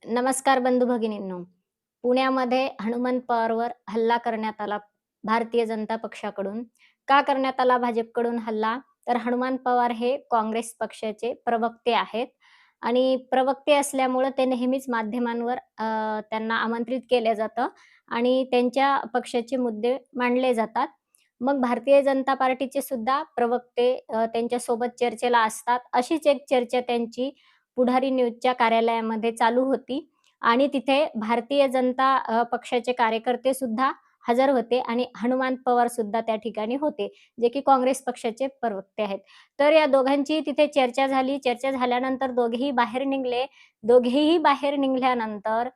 नमस्कार बंधू भगिनींनो. पुण्यामध्ये हनुमंत पवारवर हल्ला करण्यात आला भारतीय जनता पक्षाकडून. का करण्यात आला भाजपकडून हल्ला? तर हनुमंत पवार हे काँग्रेस पक्षाचे प्रवक्ते आहेत आणि प्रवक्ते असल्यामुळं ते नेहमीच माध्यमांवर त्यांना आमंत्रित केलं जातं आणि त्यांच्या पक्षाचे मुद्दे मांडले जातात. मग भारतीय जनता पार्टीचे सुद्धा प्रवक्ते त्यांच्यासोबत चर्चेला असतात. अशीच एक चर्चा त्यांची पुढारी न्यूजच्या कार्यालयामध्ये चालू होती आणि तिथे भारतीय जनता पक्षाचे कार्यकर्ते सुद्धा हजर होते आणि हनुमंत पवार सुद्धा त्या ठिकाणी होते, जे की काँग्रेस पक्षाचे प्रवक्ते आहेत. तर या दोघांची तिथे चर्चा झाली. चर्चा झाल्यानंतर दोघेही बाहेर निघाले. दोघेही बाहेर निघाल्यानंतर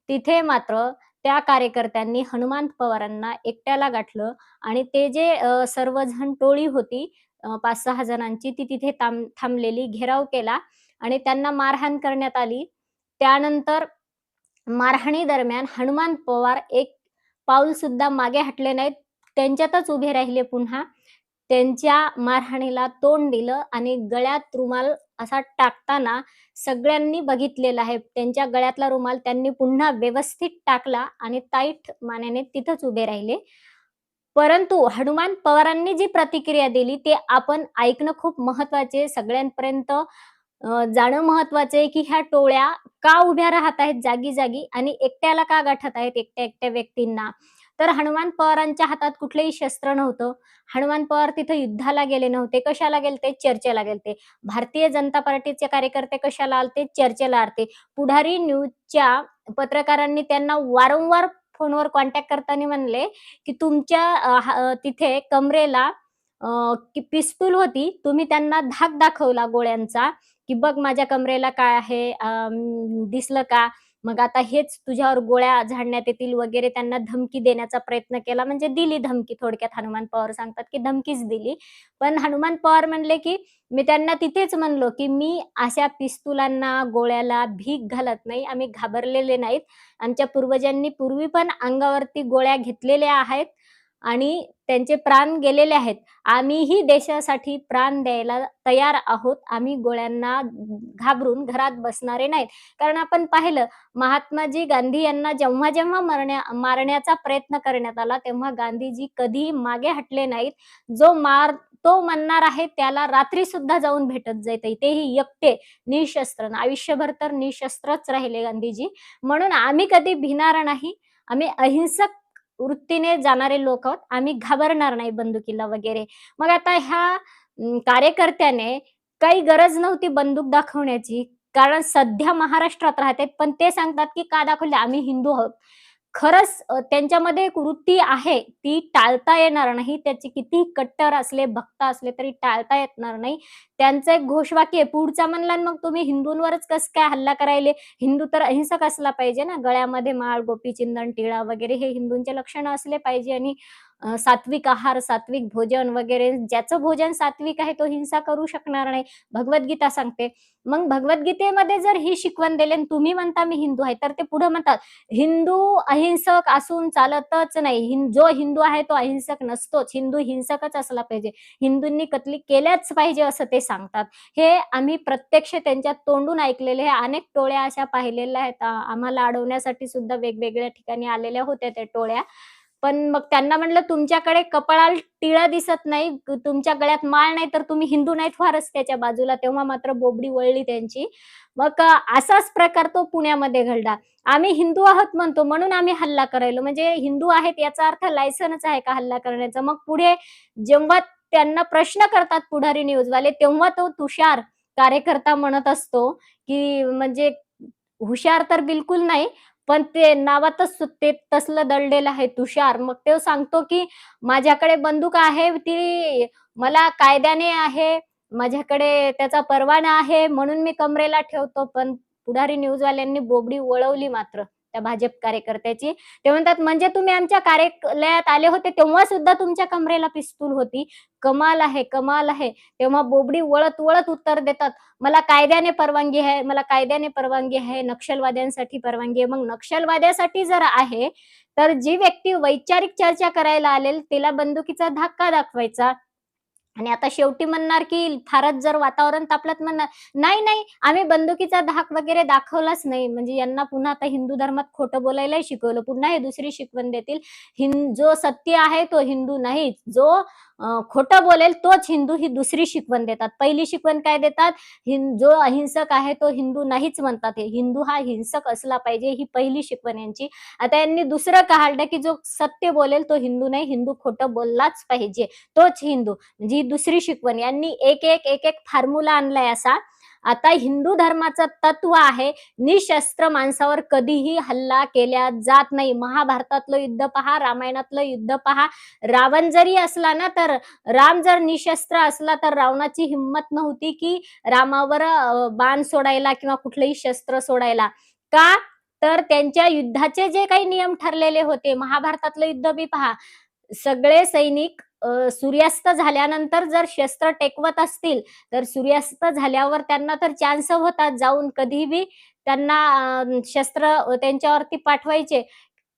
तिथे मात्र त्या कार्यकर्त्यांनी हनुमंत पवारांना एकट्याला गाठलं आणि ते जे सर्वजण टोळी होती 5-6 जणांची ती तिथे थांबलेली, घेराव केला आणि त्यांना मारहाण करण्यात आली. त्यानंतर मारहाणी दरम्यान हनुमंत पवार एक पाऊल सुद्धा मागे हटले नाहीत. त्यांच्यातच उभे राहिले पुन्हा. त्यांच्या मारहाणीला तोंड दिलं आणि गळ्यात रुमाल असा टाकताना सगळ्यांनी बघितलेलं आहे. त्यांच्या गळ्यातला रुमाल त्यांनी पुन्हा व्यवस्थित टाकला आणि ताईट मानेने तिथंच उभे राहिले. परंतु हनुमंत पवारांनी जी प्रतिक्रिया दिली ते आपण ऐकणं खूप महत्वाचे आहे. सगळ्यांपर्यंत जाणं महत्वाचं आहे, की ह्या टोळ्या का उभ्या राहत आहेत जागी-जागी आणि एकट्याला का गाठत आहेत एकट्या-एकट्या व्यक्तींना. तर हनुमंत पवारांच्या हातात कुठलंही शस्त्र नव्हतं. हनुमंत पवार तिथे युद्धाला गेले नव्हते. कशाला गेलते? चर्चेला गेलते. भारतीय जनता पार्टीचे कार्यकर्ते कशाला आलते? चर्चेला आलते. पुढारी न्यूजच्या पत्रकारांनी त्यांना वारंवार फोनवर कॉन्टॅक्ट करताना म्हणले, की तुमच्या तिथे कमरेला की पिस्तूल होती. तुम्ही त्यांना धाक दाखवला गोळ्यांचा, की "बघ माझ्या कमरेला काय आहे, दिसलं का? मग आता हेच तुझ्यावर गोळ्या झाडण्यात येतील" वगैरे त्यांना धमकी देण्याचा प्रयत्न केला. म्हणजे दिली धमकी थोडक्यात हनुमंत पवार सांगतात, की धमकीच दिली. पण हनुमंत पवार म्हणले, की मी त्यांना तिथेच म्हणलो, की "मी अशा पिस्तुलांना, गोळ्याला भीक घालत नाही. आम्ही घाबरलेले नाहीत. आमच्या पूर्वजांनी पूर्वी पण अंगावरती गोळ्या घेतलेल्या आहेत आणि त्यांचे प्राण गेलेले आहेत. आम्हीही देशासाठी प्राण द्यायला तयार आहोत. आम्ही गोळ्यांना घाबरून घरात बसणारे नाहीत. कारण आपण पाहिलं महात्माजी गांधी यांना जेव्हा-जेव्हा मारण्याचा प्रयत्न करण्यात आला, तेव्हा गांधीजी कधीही मागे हटले नाहीत. जो तो म्हणणार आहे त्याला रात्रीसुद्धा जाऊन भेटत जायचे. तेही एकटे, निशस्त्र. आयुष्यभर तर निशस्त्रच राहिले गांधीजी. म्हणून आम्ही कधी भिणार नाही. आम्ही अहिंसक वृत्तीने जाणारे लोक आहोत. आम्ही घाबरणार नाही बंदुकीला वगैरे. मग आता ह्या कार्यकर्त्याने काही गरज नव्हती बंदूक दाखवण्याची. कारण सध्या महाराष्ट्रात राहतात, पण ते सांगतात, की का दाखवले? आम्ही हिंदू आहोत. खरंच त्यांच्यामध्ये एक वृत्ती आहे, ती टाळता येणार नाही. त्याचे कितीही कट्टर असले, भक्त असले तरी टाळता येणार नाही. त्यांचं एक घोषवाक्य आहे, पुढचा म्हणला मग तुम्ही हिंदूंवरच कसं काय हल्ला करायले? हिंदू तर अहिंसक असला पाहिजे ना. गळ्यामध्ये माळ, गोपीचंदन, टिळा वगैरे हे हिंदूंचे लक्षणं असले पाहिजे आणि सात्विक आहार, सात्विक भोजन वगैरे ज्याचं भोजन सात्विक आहे तो हिंसा करू शकणार नाही. भगवद्गीता सांगते. मग भगवद्गीतेमध्ये जर ही शिकवण दिली आणि तुम्ही म्हणता मी हिंदू आहे, तर ते पुढे म्हणतात हिंदू अहिंसक असून चालतच नाही. जो हिंदू आहे तो अहिंसक नसतोच. हिंदू हिंसकच असला पाहिजे. हिंदूंनी कत्तली केल्याच पाहिजे असं ते सांगतात. हे आम्ही प्रत्यक्ष त्यांच्या तोंडून ऐकलेले आहे. अनेक टोळ्या अशा पाहिलेल्या आहेत. आम्हाला अडवण्यासाठी सुद्धा वेगवेगळ्या ठिकाणी आलेल्या होत्या त्या टोळ्या. पण मग त्यांना म्हटलं, "तुमच्याकडे कपाळाला टिळा दिसत नाही, तुमच्या गळ्यात माळ नाही, तर तुम्ही हिंदू नाहीत व्हा रस्त्याच्या बाजूला." तेव्हा मात्र बोबडी वळली त्यांची. मग असाच प्रकार तो पुण्यामध्ये घडला. आम्ही हिंदू आहोत म्हणतो म्हणून आम्ही हल्ला करायलो. म्हणजे हिंदू आहेत याचा अर्थ लायसन्स आहे का हल्ला करण्याचा? मग पुढे जेव्हा त्यांना प्रश्न करतात पुढारी न्यूजवाले, तेव्हा तो तुषार कार्यकर्ता म्हणत असतो, की म्हणजे हुशार तर बिलकुल नाही, पण ते नावातच ते तसलं दडलेलं आहे तुषार. मग तो सांगतो, की माझ्याकडे बंदूक आहे, ती मला कायद्याने आहे, माझ्याकडे त्याचा परवाना आहे, म्हणून मी कमरेला ठेवतो. पण पुढारी न्यूजवाल्यांनी बोबडी वळवली मात्र त्या भाजप कार्यकर्त्याची. ते म्हणतात, "म्हणजे तुम्ही आमच्या कार्यालयात आले होते, तेव्हा सुद्धा तुमच्या कमरेला पिस्तूल होती? कमाल आहे, कमाल आहे." तेव्हा बोबडी वळत-वळत उत्तर देतात, "मला कायद्याने परवानगी आहे, मला कायद्याने परवानगी आहे, नक्षलवाद्यांसाठी परवानगी आहे." मग नक्षलवाद्यासाठी जर आहे, तर जी व्यक्ती वैचारिक चर्चा करायला आलेल, तिला बंदुकीचा धाक दाखवायचा? आणि आता शेवटी म्हणणार, की फारच जर वातावरण तापलं तर म्हणणार, "नाही, नाही, आम्ही बंदुकीचा धाक वगैरे दाखवलाच नाही." म्हणजे यांना पुन्हा आता हिंदू धर्मात खोटं बोलायलाही शिकवलं. पुन्हा हे दुसरी शिकवण देतील, जो सत्य आहे तो हिंदू नाहीच. जो खोटं बोलेल तोच हिंदू, ही दुसरी शिकवण देतात. पहिली शिकवण काय देतात? जो अहिंसक आहे तो हिंदू नाहीच म्हणतात हे. हिंदू हा हिंसक असला पाहिजे, ही पहिली शिकवण यांची. आता यांनी दुसरं काढलं, की जो सत्य बोलेल तो हिंदू नाही, हिंदू खोटं बोललाच पाहिजे, तोच हिंदू. म्हणजे ही दुसरी शिकवण. यांनी एक फॉर्म्युला आणलाय असा. आता हिंदू धर्माचं तत्व आहे, निशस्त्र माणसावर कधीही हल्ला केला जात नाही. महाभारतातलं युद्ध पहा, रामायणातलं युद्ध पहा. रावण जरी असला ना, तर राम जर निशस्त्र असला, तर रावणाची हिंमत नव्हती, की रामावर बाण सोडायला किंवा कुठलंही शस्त्र सोडायला. का? तर त्यांच्या युद्धाचे जे काही नियम ठरलेले होते, महाभारतातलं युद्ध बी पहा. सगळे सैनिक सूर्यास्त झाल्यानंतर जर शस्त्र टेकवत असतील, तर सूर्यास्त झाल्यावर त्यांना तर चान्स होतात जाऊन कधीही त्यांना शस्त्र त्यांच्यावरती पाठवायचे.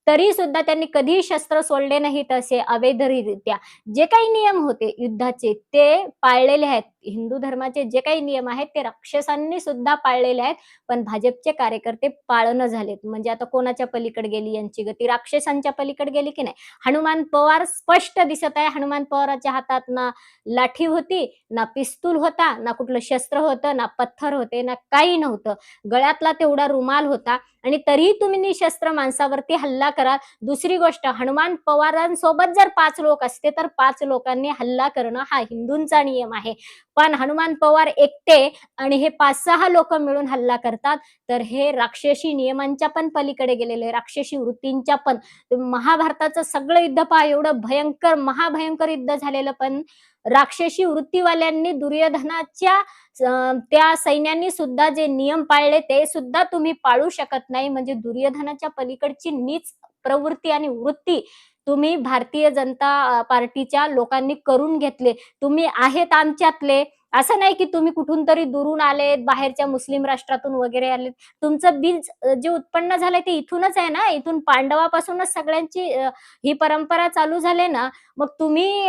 तरी सुद्धा त्यांनी कधीही शस्त्र सोडले नाहीत असे अवैधरित्या. जे काही नियम होते युद्धाचे ते पाळलेले आहेत. हिंदू धर्माचे जे काही नियम आहेत ते राक्षसांनी सुद्धा पाळलेले आहेत. पण भाजपचे कार्यकर्ते पाळना झालेत. म्हणजे आता कोणाच्या पलीकडे गेली यांची गती? राक्षसांच्या पलीकडे गेली की नाही? हनुमान पवार स्पष्ट दिसत आहे. हनुमान पवाराच्या हातात ना लाठी होती, ना पिस्तूल होता, ना कुठलं शस्त्र होतं, ना पत्थर होते, ना काही नव्हतं. गळ्यातला तेवढा रुमाल होता आणि तरीही तुम्ही निशस्त्र माणसावरती हल्ला कराल. दुसरी गोष्ट, हनुमान पवारांसोबत जर 5 लोक असते, तर 5 लोकांनी हल्ला करणं हा हिंदूंचा नियम आहे. पण हनुमान पवार एकटे आणि हे 5-6 लोकं मिळून हल्ला करतात, तर हे राक्षसी नियमांच्या पण पलीकडे गेलेले, राक्षसी वृत्तींच्या पण. महाभारताचं सगळं युद्ध पहा, एवढं भयंकर, महाभयंकर युद्ध झालेलं, पण राक्षसी वृत्तीवाल्यांनी दुर्योधनाच्या त्या सैन्यांनी सुद्धा जे नियम पाळले ते सुद्धा तुम्ही पाळू शकत नाही. म्हणजे दुर्योधनाच्या पलीकडची नीच प्रवृत्ती आणि वृत्ती तुम्ही भारतीय जनता पार्टीच्या लोकांनी करून घेतले. तुम्ही आहेत आमच्यातले. असं नाही की तुम्ही कुठून तरी दुरून आलेत, बाहेरच्या मुस्लिम राष्ट्रातून वगैरे आलेत. तुमचं बीज जे उत्पन्न झालंय ते इथूनच आहे ना, इथून पांडवापासूनच सगळ्यांची ही परंपरा चालू झाली ना. मग तुम्ही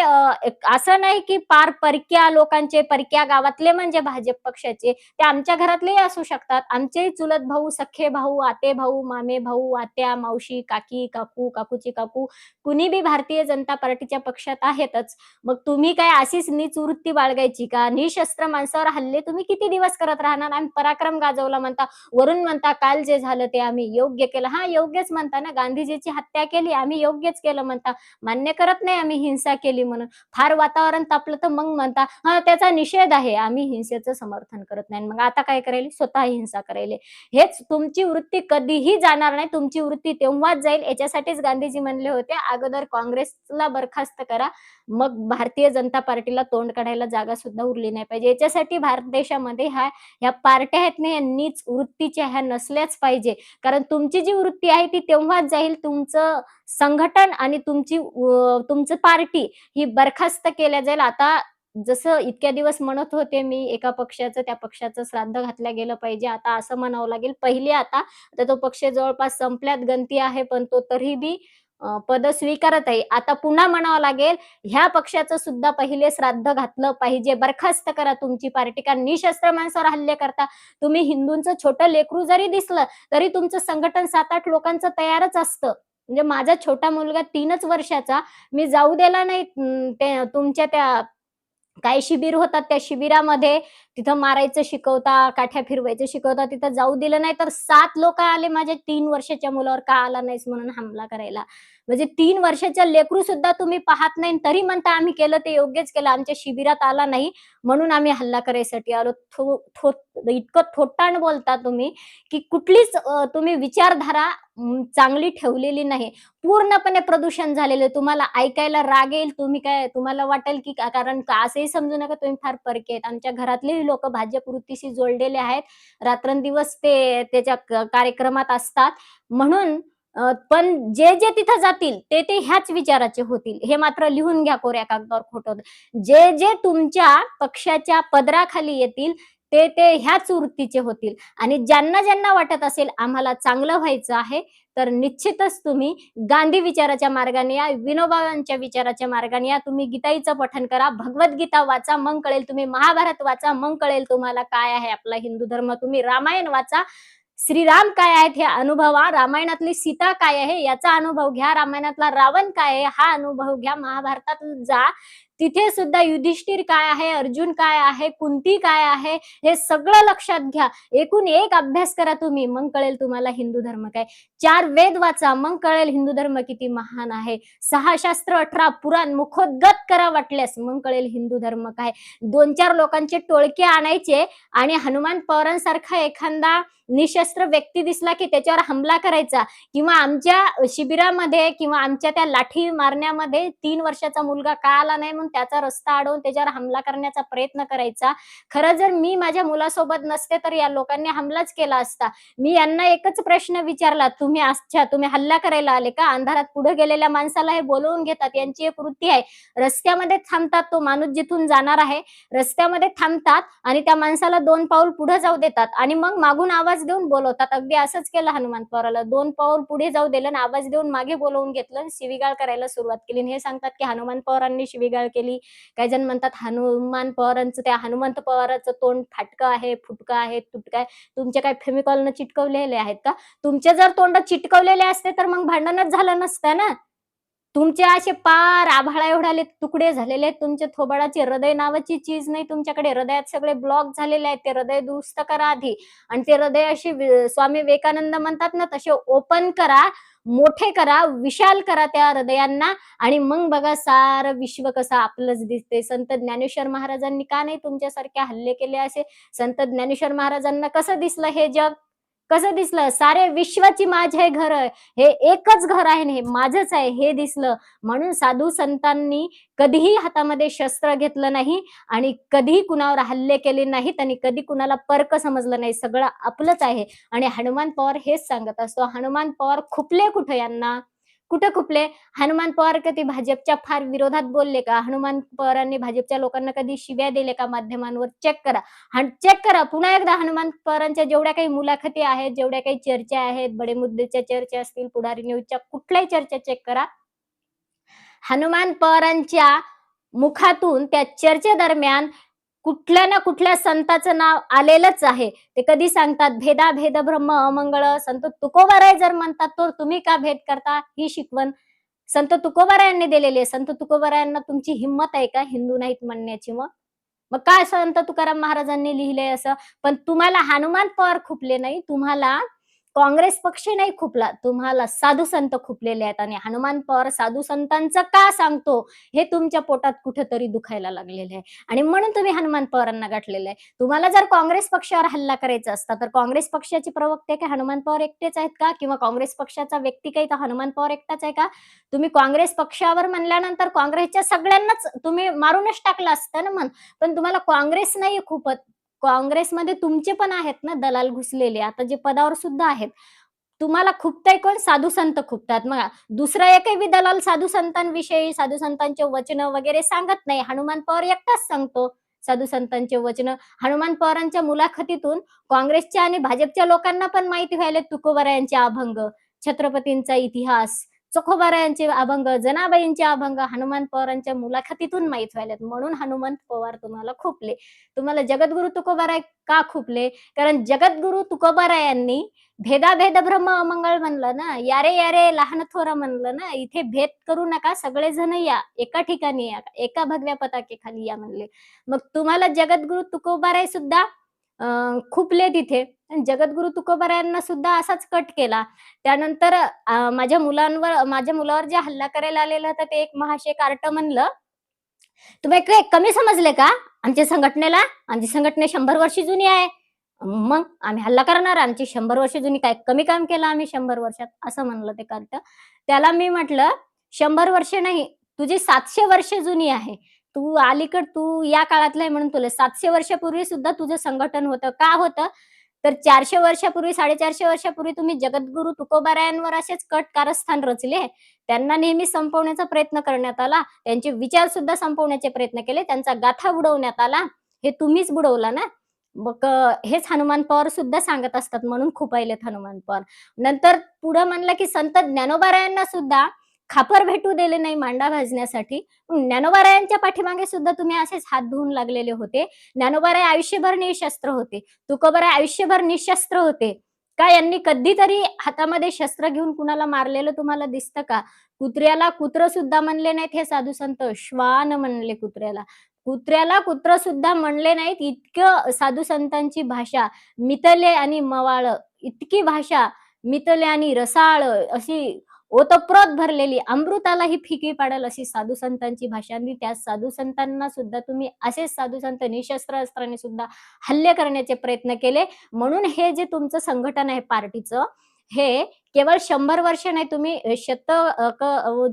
असं नाही की पार परक्या लोकांचे, परक्या गावातले म्हणजे भाजप पक्षाचे, ते आमच्या घरातलेही असू शकतात. आमचेही चुलत भाऊ, सख्खे भाऊ, आते भाऊ, मामे भाऊ, आत्या, मावशी, काकी, काकू, काकूची काकू, कुणी बी भारतीय जनता पार्टीच्या पक्षात आहेतच. मग तुम्ही काय अशीच नीच वृत्ती बाळगायची का? निशस्त्र माणसावर हल्ले तुम्ही किती दिवस करत राहणार? आम्ही पराक्रम गाजवला म्हणता, वरून म्हणता काल जे झालं ते आम्ही योग्य केलं. हां, योग्यच म्हणता ना. गांधीजीची हत्या केली, आम्ही योग्यच केलं म्हणता. मान्य करत नाही आम्ही हिंसा केली म्हणून. फार वातावरण तापलं तर मग म्हणता, "हां, त्याचा निषेध आहे. आम्ही हिंसेचं समर्थन करत नाही." मग आता काय करायले? स्वतः हिंसा करायले. हेच तुमची वृत्ती कधीही जाणार नाही. तुमची वृत्ती तेव्हाच जाईल. याच्यासाठीच गांधीजी म्हणले होते, अगोदर काँग्रेसला बरखास्त करा, मग भारतीय जनता पार्टीला तोंड काढायला जागा सुद्धा उरली नाही पाहिजे. याच्यासाठी भारत देशामध्ये ह्या पार्ट्या आहेत ना, या नीच वृत्तीच्या ह्या नसल्याच पाहिजे. कारण तुमची जी वृत्ती आहे ती तेव्हाच जाईल, तुमचं संघटन आणि तुमचं पार्टी ही बरखास्त केल्या जाईल. आता जसं इतक्या दिवस म्हणत होते मी एका पक्षाचं, त्या पक्षाचं श्राद्ध घातलं गेलं पाहिजे. आता असं म्हणावं लागेल. पहिले आता तो पक्ष जवळपास संपल्यात गणती आहे, पण तो तरी बी पद स्वीकारत आहे. आता पुन्हा म्हणावं लागेल, ह्या पक्षाचं सुद्धा पहिले श्राद्ध घातलं पाहिजे. बरखास्त करा तुमची पार्टी. कारण निशस्त्र माणसावर हल्ले करता. तुम्ही हिंदूंचं छोटं लेकरू जरी दिसलं, तरी तुमचं संघटन 7-8 लोकांचं तयारच असतं. म्हणजे माझा छोटा मुलगा 3च वर्षाचा, मी जाऊ दिला नाही ते तुमच्या त्या काही शिबिर होतात त्या शिबिरामध्ये तिथं मारायचं शिकवता, काठ्या फिरवायचं शिकवता, तिथं जाऊ दिलं नाही तर 7 लोकं आले माझ्या 3 वर्षाच्या मुलावर, "का आला नाहीस?" म्हणून हमला करायला. म्हणजे 3 वर्षाच्या लेकरू सुद्धा तुम्ही पाहत नाही तरी म्हणता आम्ही केलं ते योग्यच केलं. आमच्या शिबिरात आला नाही म्हणून आम्ही हल्ला करायसाठी आलो. थो थो इतकं थोटांड बोलता तुम्ही, की कुठलीच तुम्ही विचारधारा चांगली ठेवलेली नाही. पूर्णपणे प्रदूषण झालेलं आहे. तुम्हाला ऐकायला राग येईल. तुम्ही काय तुम्हाला वाटेल की कारण का असंही समजू नका तुम्ही फार परके आहेत. आमच्या घरातलेही लोकं भाजप वृत्तीशी जोडलेले आहेत. रात्रंदिवस ते त्याच्या कार्यक्रमात असतात. म्हणून पण जे तिथं जातील ते ह्याच विचाराचे होतील. हे मात्र लिहून घ्या कोऱ्या कागदावर खोटं. जे तुमच्या पक्षाच्या पदराखाली येतील ते ते ह्याच वृत्तीचे होतील. आणि ज्यांना ज्यांना वाटत असेल आम्हाला चांगलं व्हायचं आहे, तर निश्चितच तुम्ही गांधी विचाराच्या मार्गाने या, विनोबांच्या विचाराच्या मार्गाने या. तुम्ही गीताईचं पठण करा, भगवद्गीता वाचा, मग कळेल. तुम्ही महाभारत वाचा, मग कळेल तुम्हाला काय आहे आपला हिंदू धर्म. तुम्ही रामायण वाचा, श्रीराम काय आहेत हे अनुभवा. रामायणातली सीता काय आहे याचा अनुभव घ्या. रामायणातला रावण काय आहे हा अनुभव घ्या. महाभारतात जा, तिथे सुद्धा युधिष्ठिर काय आहे, अर्जुन काय आहे, कुंती काय आहे, हे सगळं लक्षात घ्या. एकूण एक अभ्यास करा तुम्ही, मग कळेल तुम्हाला हिंदू धर्म काय. 4 वेद वाचा, मग कळेल हिंदू धर्म किती महान आहे. 6 शास्त्र, 18 पुराण मुखोद्गत करा वाटल्यास, मग कळेल हिंदू धर्म काय. 2-4 लोकांचे टोळके आणायचे आणि हनुमान पवारांसारखा एखादा निशस्त्र व्यक्ती दिसला की त्याच्यावर हमला करायचा, किंवा आमच्या शिबिरामध्ये किंवा आमच्या त्या लाठी मारण्यामध्ये 3 वर्षाचा मुलगा का आला नाही म्हणून त्याचा रस्ता अडवून त्याच्यावर हमला करण्याचा प्रयत्न करायचा. खरं जर मी माझ्या मुलासोबत नसते तर या लोकांनी हमलाच केला असता. मी यांना एकच प्रश्न विचारला, तुम्ही अच्छा तुम्ही हल्ला करायला आले का? अंधारात पुढे गेलेल्या माणसाला हे बोलवून घेतात, यांची एक वृत्ती आहे. रस्त्यामध्ये थांबतात, तो माणूस जिथून जाणार आहे रस्त्यामध्ये थांबतात आणि त्या माणसाला 2 पाऊल पुढे जाऊ देतात आणि मग मागून आवाज देऊन बोलवतात. अगदी असंच केलं हनुमान पवाराला. 2 पाऊल पुढे जाऊ दिलं आणि आवाज देऊन मागे बोलावून घेतलं आणि शिवीगाळ करायला सुरुवात केली. आणि हे सांगतात की हनुमान पवारांनी शिवीगाळ केली. काही जण म्हणतात हनुमान पवारांचं, त्या हनुमंत पवाराचं तोंड फाटकं आहे, फुटकं आहे, तुटकं आहे. तुमचे काय फेविकॉलनं चिटकवलेले आहेत का? तुमचे जर तोंड चिटकवलेले असते तर मग भांडणच झालं नसतं ना. तुमचे असे पार आभाळा एवढाले तुकडे झालेले आहेत. तुमच्या थोबाडाची हृदय नावाची चीज नाही तुमच्याकडे. हृदयात सगळे ब्लॉक झालेले आहेत. ते हृदय दुरुस्त करा आधी. आणि ते हृदय अशी स्वामी विवेकानंद म्हणतात ना तसे ओपन करा, मोठे करा, विशाल करा त्या हृदयांना, आणि मग बघा सारं विश्व कसं आपलंच दिसते. संत ज्ञानेश्वर महाराजांनी का नाही तुमच्यासारखे हल्ले केले असे? संत ज्ञानेश्वर महाराजांना कसं दिसलं हे जग? कसं दिसलं? सारे विश्वाची माझे घर आहे. हे एकच घर आहे आणि हे माझंच आहे हे दिसलं. म्हणून साधू संतांनी कधीही हातामध्ये शस्त्र घेतलं नाही आणि कधीही कुणावर हल्ले केले नाहीत आणि कधी कुणाला परक समजलं नाही. सगळं आपलंच आहे. आणि हनुमान पवार हेच सांगत असतो. हनुमान पवार खुपले कुठे यांना? कुठे खुपले? हनुमान पवार कधी भाजपच्या फार विरोधात बोलले का? हनुमान पवारांनी भाजपच्या लोकांना कधी शिव्या दिल्या का माध्यमांवर? चेक करा. चेक करा पुन्हा एकदा हनुमान पवारांच्या जेवढ्या काही मुलाखती आहेत, जेवढ्या काही चर्चा आहेत, बडे मुद्देच्या चर्चा असतील, पुढारी न्यूजच्या कुठल्याही चर्चा चेक करा. हनुमान पवारांच्या मुखातून त्या चर्चेदरम्यान कुठल्या ना कुठल्या संताचं नाव आलेलंच आहे. ते कधी सांगतात भेदा भेद ब्रह्म अमंगळ. संत तुकोबाराय जर म्हणतात तर तुम्ही का भेद करता? ही शिकवण संत तुकोबारायांनी दिलेली आहे. संत तुकोबारायांना तुमची हिंमत आहे का हिंदू नाहीत म्हणण्याची? मग मग काय संत तुकाराम महाराजांनी लिहिलंय असं? पण तुम्हाला हनुमान पवार खुपले नाही, तुम्हाला काँग्रेस पक्ष नाही खुपला, तुम्हाला साधू संत खुपलेले आहेत. आणि हनुमान पवार साधू संतांचं का सांगतो हे तुमच्या पोटात कुठेतरी दुखायला लागलेलं आहे आणि म्हणून तुम्ही हनुमान पवारांना गाठलेलं आहे. तुम्हाला जर काँग्रेस पक्षावर हल्ला करायचा असता तर काँग्रेस पक्षाचे प्रवक्ते काय हनुमान पवार एकटेच आहेत का? किंवा काँग्रेस पक्षाचा व्यक्ती काही तर हनुमान पवार एकटाच आहे का? तुम्ही काँग्रेस पक्षावर म्हणल्यानंतर काँग्रेसच्या सगळ्यांनाच तुम्ही मारूनच टाकलं असतं ना मग. पण तुम्हाला काँग्रेस नाही खूपत. काँग्रेसमध्ये तुमचे पण आहेत ना दलाल घुसलेले, आता जे पदावर सुद्धा आहेत. तुम्हाला खुपतंय कोण? साधू संत खुपतात. मग दुसरा एकही बी दलाल साधू संतांविषयी, साधू संतांचे वचनं वगैरे सांगत नाही. हनुमान पवार एकटाच सांगतो साधू संतांचे वचनं. हनुमान पवारांच्या मुलाखतीतून काँग्रेसच्या आणि भाजपच्या लोकांना पण माहिती व्हायले तुकोबारायांचे अभंग, छत्रपतींचा इतिहास, चोखोबारायांचे अभंग, जनाबाईंचे अभंग हनुमान पवारांच्या मुलाखतीतून माहीत व्हायलेत. म्हणून हनुमंत पवार तुम्हाला खुपले. तुम्हाला जगद्गुरु तुकोबाराय का खुपले? कारण जगद्गुरु तुकोबारायांनी भेदाभेद ब्रह्म अमंगळ म्हणलं ना, यारे यारे लहान थोर म्हणलं ना, इथे भेद करू नका, सगळेजण या, एका ठिकाणी या, एका भगव्या पताकेखाली या म्हणले. मग तुम्हाला जगद्गुरु तुकोबाराय सुद्धा खुपले तिथे. जगद्गुरु तुकोबारायांना सुद्धा असाच कट केला. त्यानंतर माझ्या मुलावर जे हल्ला करायला आलेला होता ते एक महाशय कार्ट म्हणलं, "तुम्ही काय कमी समजले का आमच्या संघटनेला? आमची संघटना 100 वर्ष जुनी आहे. मग आम्ही हल्ला करणार, आमची 100 वर्ष जुनी काय कमी काम केलं आम्ही 100 वर्षात?" असं म्हणलं ते कार्ट. त्याला मी म्हटलं, "100 वर्ष नाही, तुझी 700 वर्ष जुनी आहे. तू या काळातला आहे म्हणून तुला 700 वर्षापूर्वी सुद्धा तुझं संघटन होतं. का होतं? तर 400 वर्षापूर्वी, 450 वर्षापूर्वी तुम्ही जगद्गुरु तुकोबारायांवर असेच कट कारस्थान रचले. त्यांना नेहमी संपवण्याचा प्रयत्न करण्यात आला. त्यांचे विचार सुद्धा संपवण्याचे प्रयत्न केले. त्यांचा गाथा बुडवण्यात आला. हे तुम्हीच बुडवला ना. मग हेच हनुमान पवार सुद्धा सांगत असतात म्हणून खुपायलेत हनुमान पवार. नंतर पुढं म्हणलं की संत ज्ञानोबारायांना सुद्धा खापर भेटू दिले नाही मांडा भाजण्यासाठी. ज्ञानोबारायांच्या पाठीमागे सुद्धा तुम्ही असेच हात धुवून लागलेले होते. ज्ञानोबाराय आयुष्यभर निशस्त्र होते. तुकोबाराय आयुष्यभर निशस्त्र होते. का यांनी कधीतरी हातामध्ये शस्त्र घेऊन कुणाला मारलेलं तुम्हाला दिसतं का? कुत्र्याला कुत्रं सुद्धा म्हणले नाहीत हे साधू संत, श्वान म्हणले कुत्र्याला. कुत्र्याला कुत्रं सुद्धा म्हणले नाहीत. इतकं साधू संतांची भाषा मितले आणि मवाळ इतकी भाषा मितले आणि रसाळ अशी ओतप्रोत भरलेली, अमृतालाही फिकी पाडेल अशी साधू संतांची भाषा आणि त्या साधू संतांना सुद्धा तुम्ही असेच साधू संत निशस्त्र अस्त्राने सुद्धा हल्ले करण्याचे प्रयत्न केले. म्हणून हे जे तुमचं संघटन आहे पार्टीचं, हे केवळ 100 वर्ष नाही तुम्ही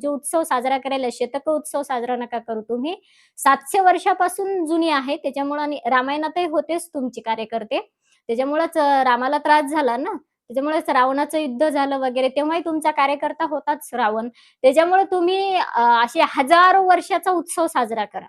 जो उत्सव साजरा करायला शतक उत्सव साजरा नका करू तुम्ही. 700 वर्षापासून जुनी आहे. त्याच्यामुळं आणि रामायणातही होतेच तुमचे कार्यकर्ते. त्याच्यामुळंच रामाला त्रास झाला ना. त्याच्यामुळेच रावणाचं युद्ध झालं वगैरे तेव्हाही तुमचा कार्यकर्ता होताच रावण. त्याच्यामुळे तुम्ही असे हजारो वर्षाचा उत्सव साजरा करा.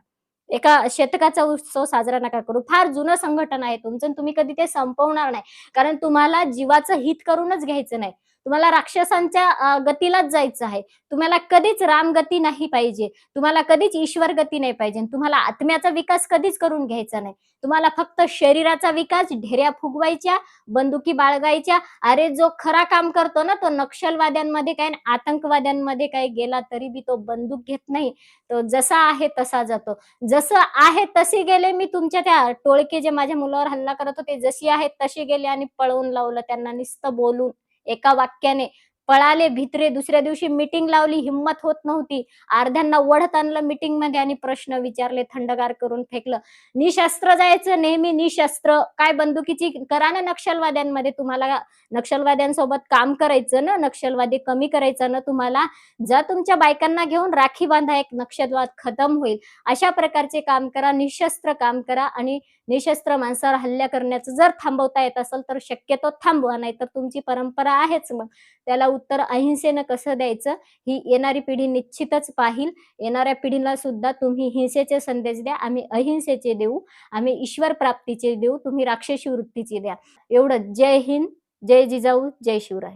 एका शतकाचा उत्सव साजरा नका करू. फार जुनं संघटन आहे तुमचं आणि तुम्ही कधी ते संपवणार नाही. कारण तुम्हाला जीवाचं हित करूनच घ्यायचं नाही. तुम्हाला राक्षसांच्या गतीलाच जायचं आहे. तुम्हाला कधीच रामगती नाही पाहिजे. तुम्हाला कधीच ईश्वर गती नाही पाहिजे. तुम्हाला आत्म्याचा विकास कधीच करून घ्यायचा नाही. तुम्हाला फक्त शरीराचा विकास, ढेऱ्या फुगवायच्या, बंदुकी बाळगायच्या. अरे जो खरा काम करतो ना, तो नक्षलवाद्यांमध्ये काय आणि आतंकवाद्यांमध्ये काय गेला तरी बी तो बंदूक घेत नाही. तो जसा आहे तसा जातो. जसं आहे तसे गेले मी तुमच्या त्या टोळके जे माझ्या मुलावर हल्ला करत होते, जशी आहेत तसे गेले आणि पळवून लावलं त्यांना नुसतं बोलून. एका वाक्याने पळाले भित्रे. दुसऱ्या दिवशी मीटिंग लावली, हिंमत होत नव्हती. अर्ध्यांना ओढत आणलं मीटिंगमध्ये आणि प्रश्न विचारले, थंडगार करून फेकलं. निशस्त्र जायचं, नेहमी निशस्त्र. काय बंदुकीची करा ना नक्षलवाद्यांमध्ये. तुम्हाला नक्षलवाद्यांसोबत काम करायचं ना, नक्षलवादी कमी करायचा ना तुम्हाला. जा तुमच्या बायकांना घेऊन राखी बांधा, एक नक्षलवाद खतम होईल. अशा प्रकारचे काम करा, निशस्त्र काम करा आणि निशस्त्र माणसावर हल्ला करण्याचं जर थांबवता येत असेल तर शक्यतो थांबवा. नाहीतर तुमची परंपरा आहेच मग. त्याला उत्तर अहिंसेनं कसं द्यायचं, ही येणारी पिढी निश्चितच पाहील. येणाऱ्या पिढीला सुद्धा तुम्ही हिंसेचे संदेश द्या. आम्ही अहिंसेचे देऊ. आम्ही ईश्वर प्राप्तीचे देऊ. तुम्ही राक्षसी वृत्तीची द्या. एवढंच. जय हिंद, जय जिजाऊ, जय शिवराय.